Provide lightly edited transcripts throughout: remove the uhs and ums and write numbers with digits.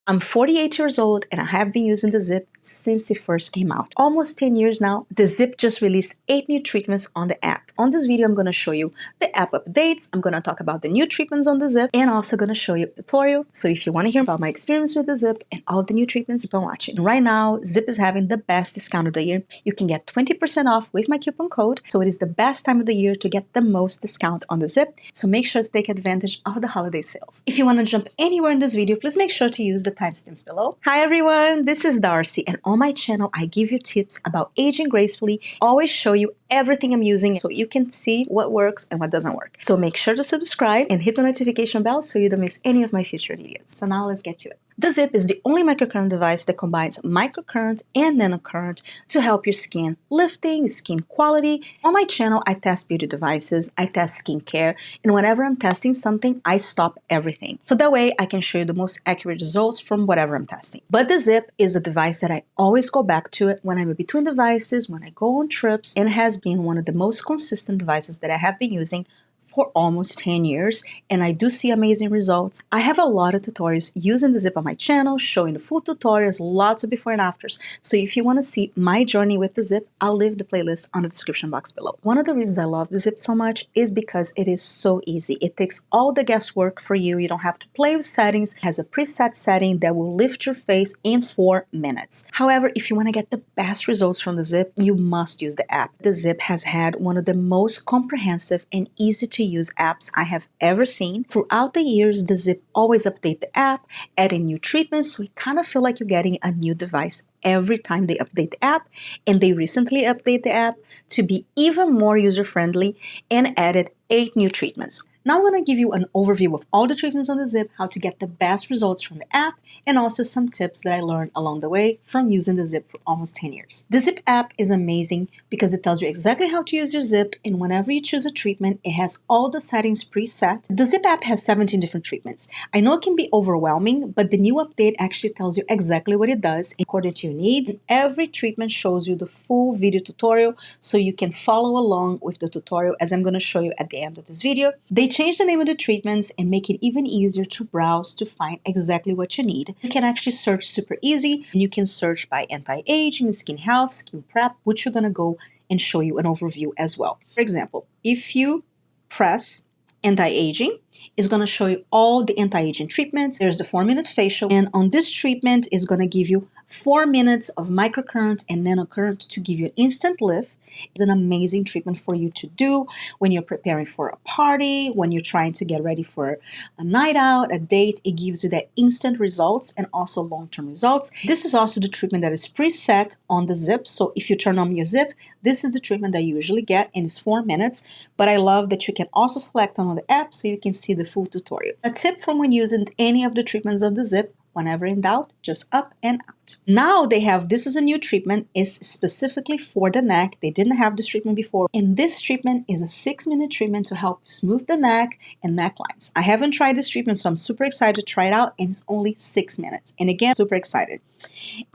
I'm 48 years old and I have been using the ZIIP since it first came out. Almost 10 years now, the ZIIP just released 8 new treatments on the app. On this video, I'm going to show you the app updates, I'm going to talk about the new treatments on the ZIIP, and also going to show you a tutorial. So if you want to hear about my experience with the ZIIP and all the new treatments, keep on watching. Right now, ZIIP is having the best discount of the year. You can get 20% off with my coupon code, so it is the best time of the year to get the most discount on the ZIIP, so make sure to take advantage of the holiday sales. If you want to jump anywhere in this video, please make sure to use the timestamps below. Hi everyone, this is Darcy, and on my channel I give you tips about aging gracefully. Always show you everything I'm using so you can see what works and what doesn't work. So make sure to subscribe and hit the notification bell so you don't miss any of my future videos. So now let's get to it. The ZIIP is the only microcurrent device that combines microcurrent and nanocurrent to help your skin lifting, skin quality. On my channel, I test beauty devices, I test skincare, and whenever I'm testing something, I stop everything. So that way I can show you the most accurate results from whatever I'm testing. But the ZIIP is a device that I always go back to it when I'm in between devices, when I go on trips, and has been one of the most consistent devices that I have been using for almost 10 years, and I do see amazing results. I have a lot of tutorials using the ZIIP on my channel, showing the full tutorials, lots of before and afters. So if you want to see my journey with the ZIIP, I'll leave the playlist on the description box below. One of the reasons I love the ZIIP so much is because it is so easy. It takes all the guesswork for you. You don't have to play with settings. It has a preset setting that will lift your face in 4 minutes. However, if you want to get the best results from the ZIIP, you must use the app. The ZIIP has had one of the most comprehensive and easy to use apps I have ever seen. Throughout the years, the ZIIP always update the app, adding new treatments, so you kind of feel like you're getting a new device every time they update the app. And they recently updated the app to be even more user-friendly and added 8 new treatments. Now I'm going to give you an overview of all the treatments on the ZIIP, how to get the best results from the app, and also some tips that I learned along the way from using the ZIIP for almost 10 years. The ZIIP app is amazing because it tells you exactly how to use your ZIIP, and whenever you choose a treatment, it has all the settings preset. The ZIIP app has 17 different treatments. I know it can be overwhelming, but the new update actually tells you exactly what it does according to your needs. Every treatment shows you the full video tutorial so you can follow along with the tutorial as I'm going to show you at the end of this video. They change the name of the treatments and make it even easier to browse to find exactly what you need. You can actually search super easy, and you can search by anti-aging, skin health, skin prep, which we're going to go and show you an overview as well. For example, if you press anti-aging, it's going to show you all the anti-aging treatments. There's the 4-minute facial, and on this treatment is going to give you 4 minutes of microcurrent and nanocurrent to give you an instant lift. It's an amazing treatment for you to do when you're preparing for a party, when you're trying to get ready for a night out, a date. It gives you that instant results and also long-term results. This is also the treatment that is preset on the ZIIP. So if you turn on your ZIIP, this is the treatment that you usually get, and it's 4 minutes. But I love that you can also select on the app so you can see the full tutorial. A tip from when using any of the treatments of the ZIIP: whenever in doubt, just up and out. Now they have, this is a new treatment, is specifically for the neck. They didn't have this treatment before. And this treatment is a 6-minute treatment to help smooth the neck and necklines. I haven't tried this treatment, so I'm super excited to try it out, and it's only 6 minutes. And again, super excited.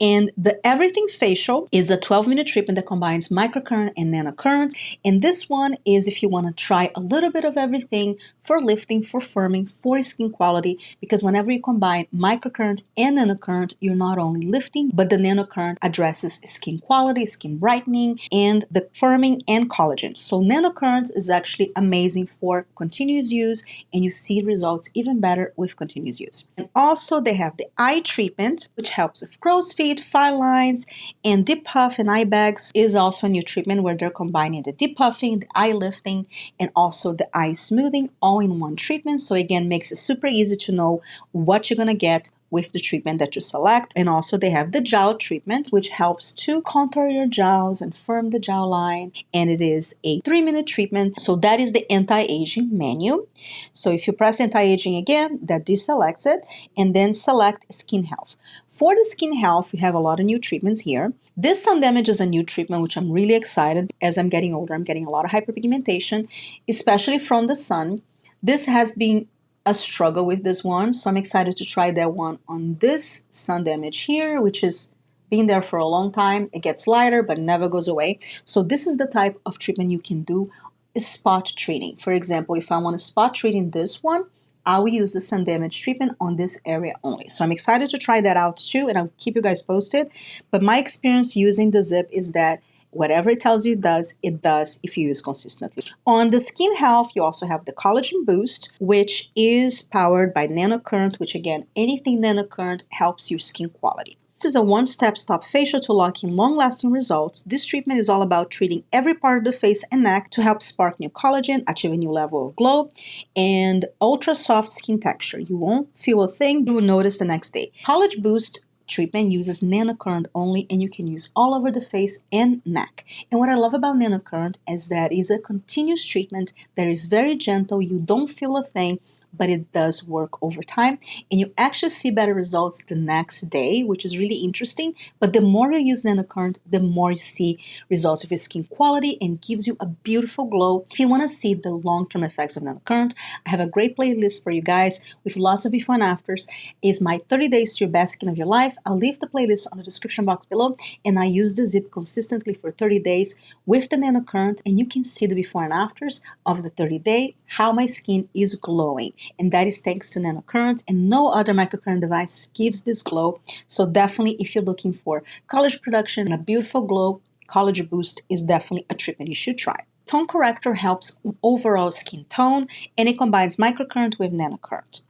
And the Everything Facial is a 12-minute treatment that combines microcurrent and nanocurrent. And this one is if you want to try a little bit of everything for lifting, for firming, for skin quality, because whenever you combine microcurrent and nanocurrent, you're not only lifting, but the nanocurrent addresses skin quality, skin brightening, and the firming and collagen. So nanocurrent is actually amazing for continuous use, and you see results even better with continuous use. And also they have the eye treatment, which helps with crow's feet, fine lines, and deep puff and eye bags is also a new treatment where they're combining the deep puffing, the eye lifting, and also the eye smoothing all in one treatment. So again, makes it super easy to know what you're going to get with the treatment that you select. And also they have the jowl treatment, which helps to contour your jowls and firm the jawline, and it is a 3-minute treatment. So that is the anti-aging menu. So if you press anti-aging again, that deselects it, and then select skin health. For the skin health, we have a lot of new treatments here. This sun damage is a new treatment, which I'm really excited. As I'm getting older, I'm getting a lot of hyperpigmentation, especially from the sun. This has been a struggle with this one, so I'm excited to try that one on this sun damage here, which is been there for a long time. It gets lighter but never goes away. So this is the type of treatment you can do, is spot treating. For example, if I want to spot treating this one, I will use the sun damage treatment on this area only. So I'm excited to try that out too, and I'll keep you guys posted. But my experience using the ZIIP is that whatever it tells you it does if you use consistently. On the skin health, you also have the collagen boost, which is powered by nanocurrent, which again, anything nanocurrent helps your skin quality. This is a one-step stop facial to lock in long-lasting results. This treatment is all about treating every part of the face and neck to help spark new collagen, achieve a new level of glow, and ultra soft skin texture. You won't feel a thing, you will notice the next day. Collagen boost treatment uses nanocurrent only, and you can use all over the face and neck. And what I love about nanocurrent is that it's a continuous treatment that is very gentle. You don't feel a thing, but it does work over time, and you actually see better results the next day, which is really interesting. But the more you use nanocurrent, the more you see results of your skin quality and gives you a beautiful glow. If you want to see the long-term effects of nanocurrent, I have a great playlist for you guys with lots of before and afters. It's my 30 days to your best skin of your life. I'll leave the playlist on the description box below, and I use the ZIIP consistently for 30 days with the nanocurrent, and you can see the before and afters of the 30-day, how my skin is glowing. And that is thanks to nanocurrent, and no other microcurrent device gives this glow. So definitely, if you're looking for collagen production and a beautiful glow, collagen boost is definitely a treatment you should try. Tone corrector helps overall skin tone, and it combines microcurrent with nanocurrent.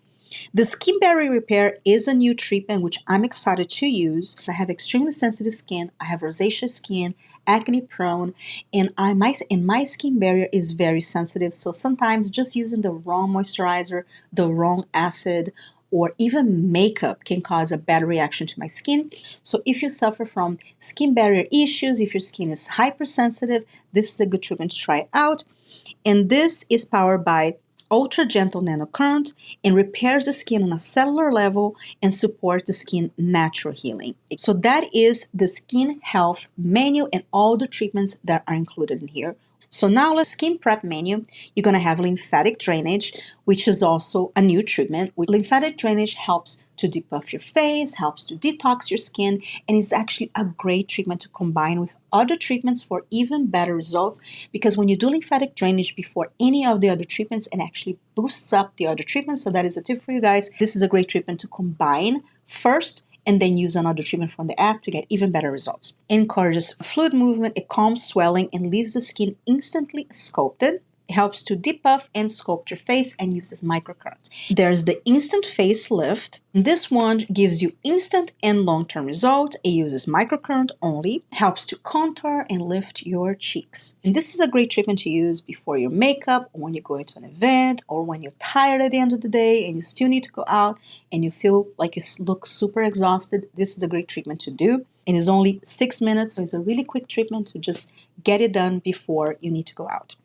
The skin barrier repair is a new treatment which I'm excited to use. I have extremely sensitive skin, I have rosacea skin, acne prone, and my skin barrier is very sensitive. So sometimes just using the wrong moisturizer, the wrong acid, or even makeup can cause a bad reaction to my skin. So if you suffer from skin barrier issues, if your skin is hypersensitive, this is a good treatment to try out. And this is powered by ultra gentle nanocurrent and repairs the skin on a cellular level and supports the skin natural healing. So that is the skin health menu and all the treatments that are included in here. So now let's skin prep menu. You're going to have lymphatic drainage, which is also a new treatment. Lymphatic drainage helps to depuff your face, helps to detox your skin, and is actually a great treatment to combine with other treatments for even better results, because when you do lymphatic drainage before any of the other treatments, it actually boosts up the other treatments. So that is a tip for you guys. This is a great treatment to combine first and then use another treatment from the app to get even better results. It encourages fluid movement, it calms swelling, and leaves the skin instantly sculpted. It helps to depuff and sculpt your face and uses microcurrent. There's the Instant Facelift. This one gives you instant and long-term results. It uses microcurrent only, helps to contour and lift your cheeks. And this is a great treatment to use before your makeup, or when you're going to an event, or when you're tired at the end of the day and you still need to go out and you feel like you look super exhausted. This is a great treatment to do. And it's only 6 minutes, so it's a really quick treatment to just get it done before you need to go out.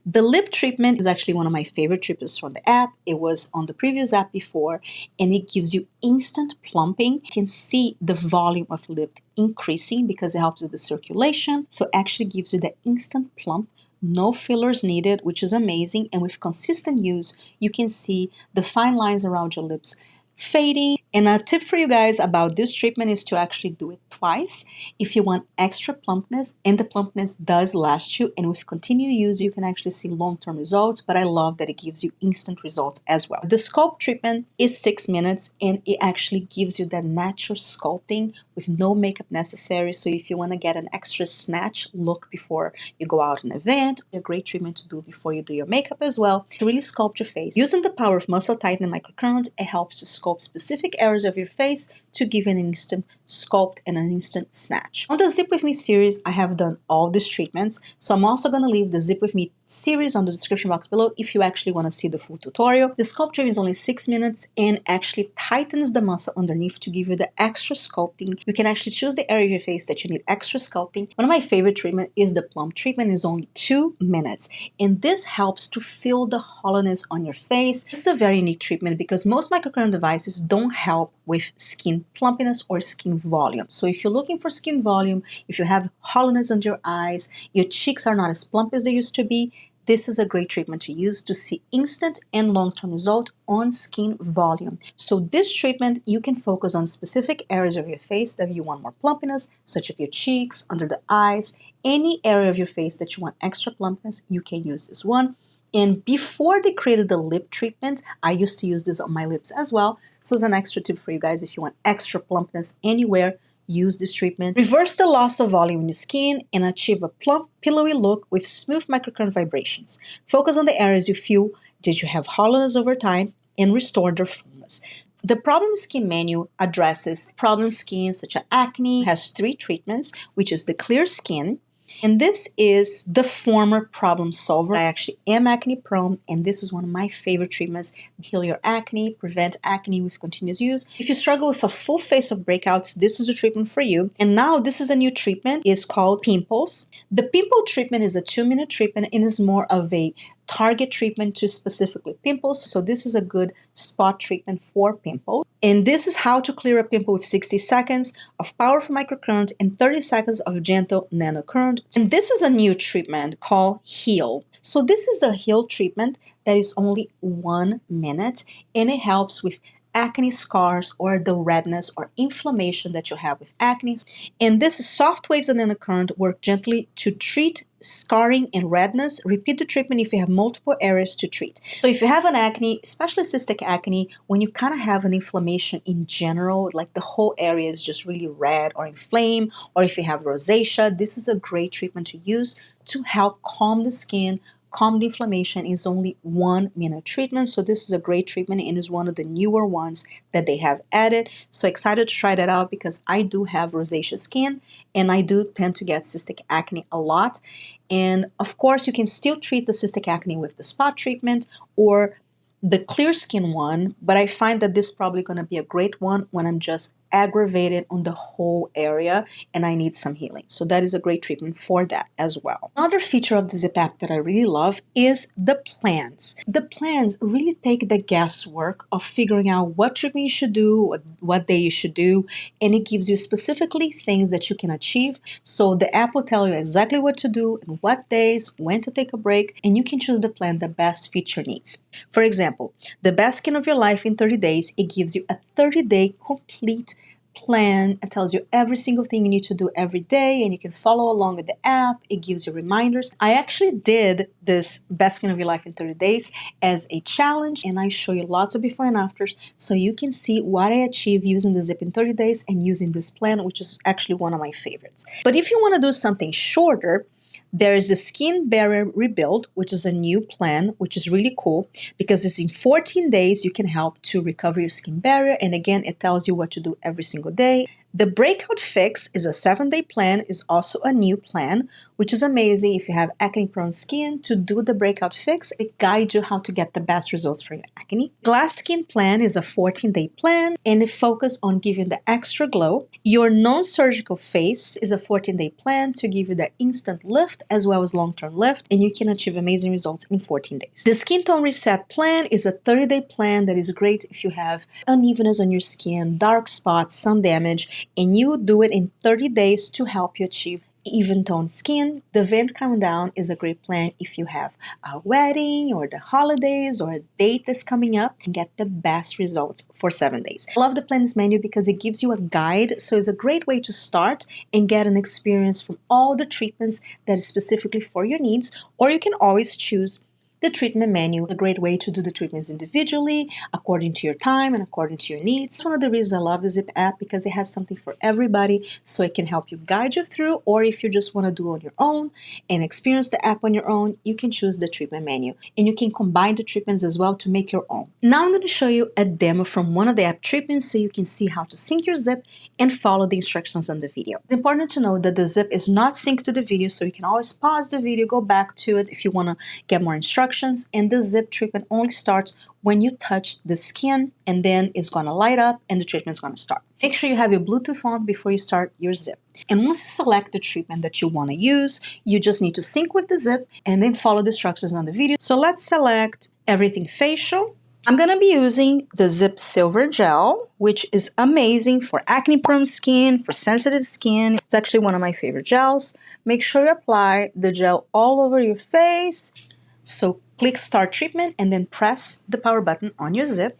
The lip treatment is actually one of my favorite treatments from the app. It was on the previous app before, and it gives you instant plumping. You can see the volume of lip increasing because it helps with the circulation. So it actually gives you that instant plump. No fillers needed, which is amazing. And with consistent use, you can see the fine lines around your lips fading. And a tip for you guys about this treatment is to actually do it twice if you want extra plumpness, and the plumpness does last you, and with continued use you can actually see long-term results. But I love that it gives you instant results as well. The sculpt treatment is 6 minutes, and it actually gives you that natural sculpting with no makeup necessary. So if you want to get an extra snatch look before you go out on an event, a great treatment to do before you do your makeup as well, to really sculpt your face. Using the power of muscle tightening microcurrent, it helps to sculpt specific areas of your face to give an instant sculpt and an instant snatch. On the Zip With Me series, I have done all these treatments, so I'm also going to leave the Zip With Me series on the description box below if you actually want to see the full tutorial. The sculpt treatment is only 6 minutes and actually tightens the muscle underneath to give you the extra sculpting. You can actually choose the area of your face that you need extra sculpting. One of my favorite treatment is the plump treatment. It's only 2 minutes, and this helps to fill the hollowness on your face. This is a very unique treatment because most microcurrent devices don't help with skin plumpiness or skin volume. So if you're looking for skin volume, if you have hollowness under your eyes, your cheeks are not as plump as they used to be, this is a great treatment to use to see instant and long-term result on skin volume. So this treatment, you can focus on specific areas of your face that you want more plumpiness, such as your cheeks, under the eyes, any area of your face that you want extra plumpness, you can use this one. And before they created the lip treatment, I used to use this on my lips as well. So it's an extra tip for you guys. If you want extra plumpness anywhere, use this treatment. Reverse the loss of volume in your skin and achieve a plump, pillowy look with smooth microcurrent vibrations. Focus on the areas you feel that you have hollowness over time and restore their fullness. The Problem Skin Menu addresses problem skin such as acne, has 3 treatments, which is the clear skin. And this is the former problem solver. I actually am acne prone, and this is one of my favorite treatments. Heal your acne, prevent acne with continuous use. If you struggle with a full face of breakouts, this is the treatment for you. And now this is a new treatment. It's called Pimples. The pimple treatment is a 2-minute treatment and is more of a target treatment to specifically pimples. So this is a good spot treatment for pimples. And this is how to clear a pimple with 60 seconds of powerful microcurrent and 30 seconds of gentle nanocurrent. And this is a new treatment called Heal. So this is a Heal treatment that is only 1 minute, and it helps with acne scars or the redness or inflammation that you have with acne. And this soft waves of nanocurrent work gently to treat scarring and redness. Repeat the treatment if you have multiple areas to treat. So if you have an acne, especially cystic acne, when you kind of have an inflammation in general, like the whole area is just really red or inflamed, or if you have rosacea, this is a great treatment to use to help calm the skin, calm the inflammation. Is only 1 minute treatment. So this is a great treatment and is one of the newer ones that they have added. So excited to try that out because I do have rosacea skin and I do tend to get cystic acne a lot. And of course, you can still treat the cystic acne with the spot treatment or the clear skin one, but I find that this is probably going to be a great one when I'm just aggravated on the whole area and I need some healing. So that is a great treatment for that as well. Another feature of the ZIIP app that I really love is the plans. The plans really take the guesswork of figuring out what treatment you should do, what day you should do, and it gives you specifically things that you can achieve. So the app will tell you exactly what to do and what days, when to take a break, and you can choose the plan that best fits your needs. For example, the best skin of your life in 30 days, it gives you a 30-day complete plan. It tells you every single thing you need to do every day and you can follow along with the app. It gives you reminders. I actually did this best skin of your life in 30 days as a challenge and I show you lots of before and afters so you can see what I achieved using the ZIIP in 30 days and using this plan, which is actually one of my favorites. But if you want to do something shorter, there is a Skin Barrier Rebuild, which is a new plan, which is really cool because it's in 14 days you can help to recover your skin barrier. And again, it tells you what to do every single day. The Breakout Fix is a 7-day plan, is also a new plan, which is amazing if you have acne-prone skin to do the Breakout Fix. It guides you how to get the best results for your acne. Glass Skin Plan is a 14-day plan and it focuses on giving the extra glow. Your Non-Surgical Face is a 14-day plan to give you the instant lift as well as long-term lift, and you can achieve amazing results in 14 days. The Skin Tone Reset Plan is a 30-day plan that is great if you have unevenness on your skin, dark spots, sun damage, and you do it in 30 days to help you achieve even toned skin. The Vent Countdown is a great plan if you have a wedding or the holidays or a date that's coming up and get the best results for 7 days. I love the plans menu because it gives you a guide, so it's a great way to start and get an experience from all the treatments that is specifically for your needs, or you can always choose the treatment menu, a great way to do the treatments individually, according to your time and according to your needs. It's one of the reasons I love the ZIIP app because it has something for everybody, so it can help you guide you through, or if you just want to do it on your own and experience the app on your own, you can choose the treatment menu. And you can combine the treatments as well to make your own. Now I'm going to show you a demo from one of the app treatments so you can see how to sync your ZIIP and follow the instructions on the video. It's important to know that the ZIIP is not synced to the video, so you can always pause the video, go back to it if you want to get more instructions. And the ZIIP treatment only starts when you touch the skin, and then it's going to light up and the treatment is going to start. Make sure you have your Bluetooth on before you start your ZIIP. And once you select the treatment that you want to use, you just need to sync with the ZIIP and then follow the instructions on the video. So let's select Everything Facial. I'm going to be using the ZIIP Silver Gel, which is amazing for acne-prone skin, for sensitive skin. It's actually one of my favorite gels. Make sure you apply the gel all over your face. So click Start Treatment and then press the power button on your ZIIP.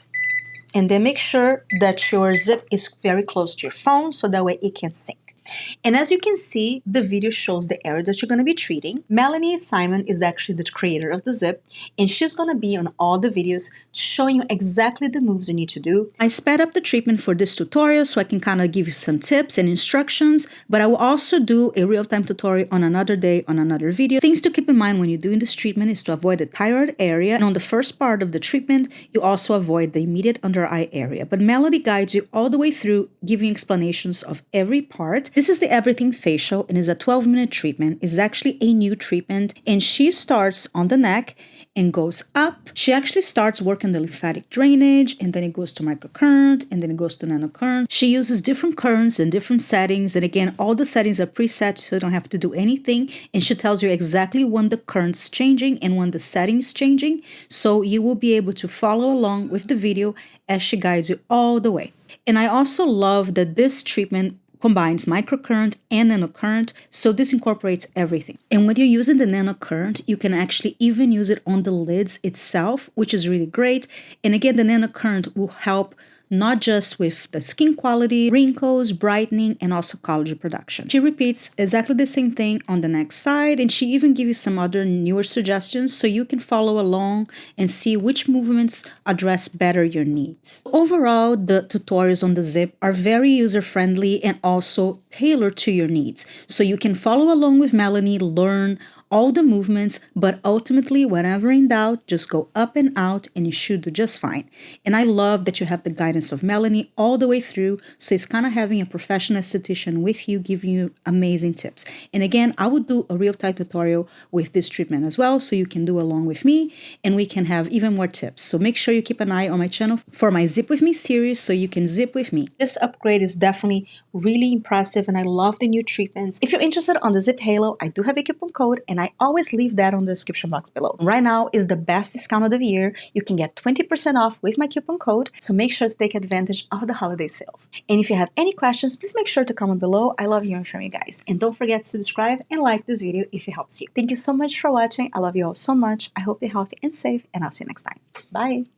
And then make sure that your ZIIP is very close to your phone so that way it can sync. And as you can see, the video shows the area that you're going to be treating. Melanie Simon is actually the creator of the ZIIP, and she's going to be on all the videos showing you exactly the moves you need to do. I sped up the treatment for this tutorial so I can kind of give you some tips and instructions, but I will also do a real-time tutorial on another day on another video. Things to keep in mind when you're doing this treatment is to avoid the thyroid area, and on the first part of the treatment, you also avoid the immediate under eye area. But Melody guides you all the way through, giving explanations of every part. This is the Everything Facial and is a 12-minute treatment. It's actually a new treatment, and she starts on the neck and goes up. She actually starts working the lymphatic drainage, and then it goes to microcurrent, and then it goes to nanocurrent. She uses different currents and different settings, and again, all the settings are preset, so you don't have to do anything, and she tells you exactly when the current's changing and when the setting's changing, so you will be able to follow along with the video as she guides you all the way. And I also love that this treatment combines microcurrent and nanocurrent, so this incorporates everything. And when you're using the nanocurrent, you can actually even use it on the lids itself, which is really great. And again, the nanocurrent will help not just with the skin quality, wrinkles, brightening, and also collagen production. She repeats exactly the same thing on the next side, and she even gives you some other newer suggestions so you can follow along and see which movements address better your needs. Overall, the tutorials on the ZIIP are very user-friendly and also tailored to your needs. So you can follow along with Melanie, learn all the movements, but ultimately, whenever in doubt, just go up and out and you should do just fine. And I love that you have the guidance of Melanie all the way through, so it's kind of having a professional esthetician with you, giving you amazing tips. And again, I would do a real-time tutorial with this treatment as well, so you can do along with me, and we can have even more tips. So make sure you keep an eye on my channel for my Zip With Me series, so you can zip with me. This upgrade is definitely really impressive, and I love the new treatments. If you're interested on the ZIIP Halo, I do have a coupon code, and I always leave that on the description box below. Right now is the best discount of the year. You can get 20% off with my coupon code, so make sure to take advantage of the holiday sales. And if you have any questions, please make sure to comment below. I love hearing from you guys. And don't forget to subscribe and like this video if it helps you. Thank you so much for watching. I love you all so much. I hope you're healthy and safe, and I'll see you next time. Bye!